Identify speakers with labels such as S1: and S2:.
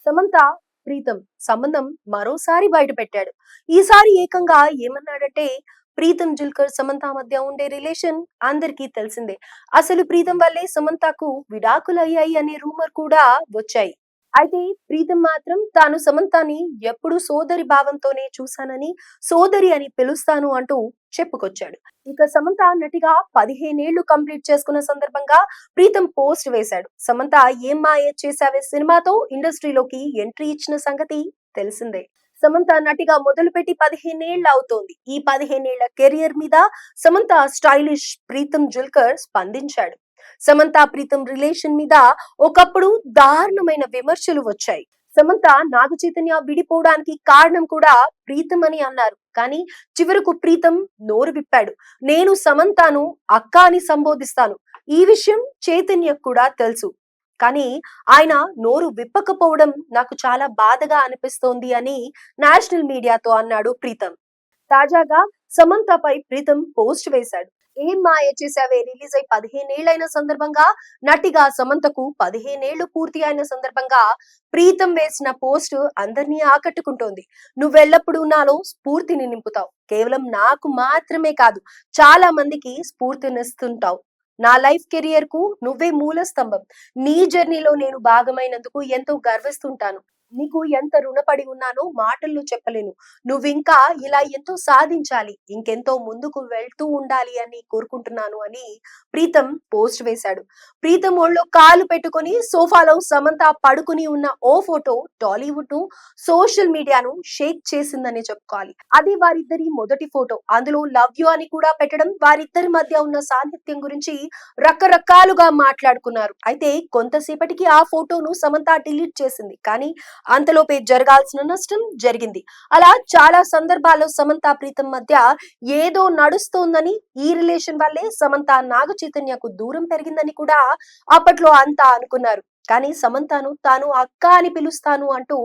S1: సమంత ప్రీతం సంబంధం మరోసారి బయట పెట్టాడు. ఈసారి ఏకంగా ఏమన్నాడంటే ప్రీతం జుల్కర్ సమంత మధ్య ఉండే రిలేషన్ అందరికీ తెలిసిందే. అసలు ప్రీతం వల్లే సమంతకు విడాకులు అయ్యాయి అనే రూమర్ కూడా వచ్చాయి. అయితే ప్రీతం మాత్రం తాను సమంతని ఎప్పుడు సోదరి భావంతోనే చూశానని, సోదరి అని పిలుస్తాను అంటూ చెప్పుకొచ్చాడు. ఇక సమంత నటిగా 15 ఏళ్లు కంప్లీట్ చేసుకున్న సందర్భంగా ప్రీతం పోస్ట్ వేశాడు. సమంత ఏం మాయ చేసావే సినిమాతో ఇండస్ట్రీలోకి ఎంట్రీ ఇచ్చిన సంగతి తెలిసిందే. సమంత నటిగా మొదలుపెట్టి 15 ఏళ్లు అవుతోంది. ఈ 15 ఏళ్ల కెరియర్ మీద సమంత స్టైలిష్ ప్రీతం జుల్కర్ స్పందించాడు. సమంత ప్రీతం రిలేషన్ మీద ఒకప్పుడు దారుణమైన విమర్శలు వచ్చాయి. సమంత నాగ చైతన్య విడిపోవడానికి కారణం కూడా ప్రీతం అని అన్నారు. కానీ చివరకు ప్రీతం నోరు విప్పాడు. నేను సమంతను అక్క అని సంబోధిస్తాను. ఈ విషయం చైతన్య కూడా తెలుసు. కానీ ఆయన నోరు విప్పకపోవడం నాకు చాలా బాధగా అనిపిస్తోంది అని నేషనల్ మీడియాతో అన్నాడు ప్రీతం. తాజాగా సమంతపై ప్రీతం పోస్ట్ వేశాడు. ఏం మాయ చేసావే రిలీజ్ అయి 15 ఏళ్లైన సందర్భంగా, నటిగా సమంతకు 15 ఏళ్లు పూర్తి అయిన సందర్భంగా ప్రీతం వేసిన పోస్ట్ అందరినీ ఆకట్టుకుంటోంది. నువ్వెల్లప్పుడూ నాలో స్ఫూర్తిని నింపుతావు. కేవలం నాకు మాత్రమే కాదు, చాలా మందికి స్ఫూర్తినిస్తుంటావు. నా లైఫ్ కెరియర్ కు నువ్వే మూల స్తంభం. నీ జర్నీలో నేను భాగమైనందుకు ఎంతో గర్విస్తుంటాను. నీకు ఎంత రుణపడి ఉన్నానో మాటల్లో చెప్పలేను. నువ్వింకా ఇలా ఎంతో సాధించాలి, ఇంకెంతో ముందుకు వెళ్తూ ఉండాలి అని కోరుకుంటున్నాను అని ప్రీతం పోస్ట్ వేశాడు. ప్రీతం ఒళ్ళో కాలు పెట్టుకొని సోఫాలో సమంత పడుకుని ఉన్న ఓ ఫోటో టాలీవుడ్ ను, సోషల్ మీడియాను షేక్ చేసిందని చెప్పుకోవాలి. అది వారిద్దరి మొదటి ఫోటో. అందులో లవ్ యు అని కూడా పెట్టడం, వారిద్దరి మధ్య ఉన్న సాన్నిధ్యం గురించి రకరకాలుగా మాట్లాడుకున్నారు. అయితే కొంతసేపటికి ఆ ఫోటోను సమంత డిలీట్ చేసింది. కానీ అంతలోపే జరగాల్సిన నష్టం జరిగింది. అలా చాలా సందర్భాల్లో సమంత ప్రీతం మధ్య ఏదో నడుస్తోందని, ఈ రిలేషన్ వల్లే సమంత నాగ చైతన్యకు దూరం పెరిగిందని కూడా అప్పట్లో అంతా అనుకున్నారు. కానీ సమంతను తాను అక్క అని పిలుస్తాను అంటూ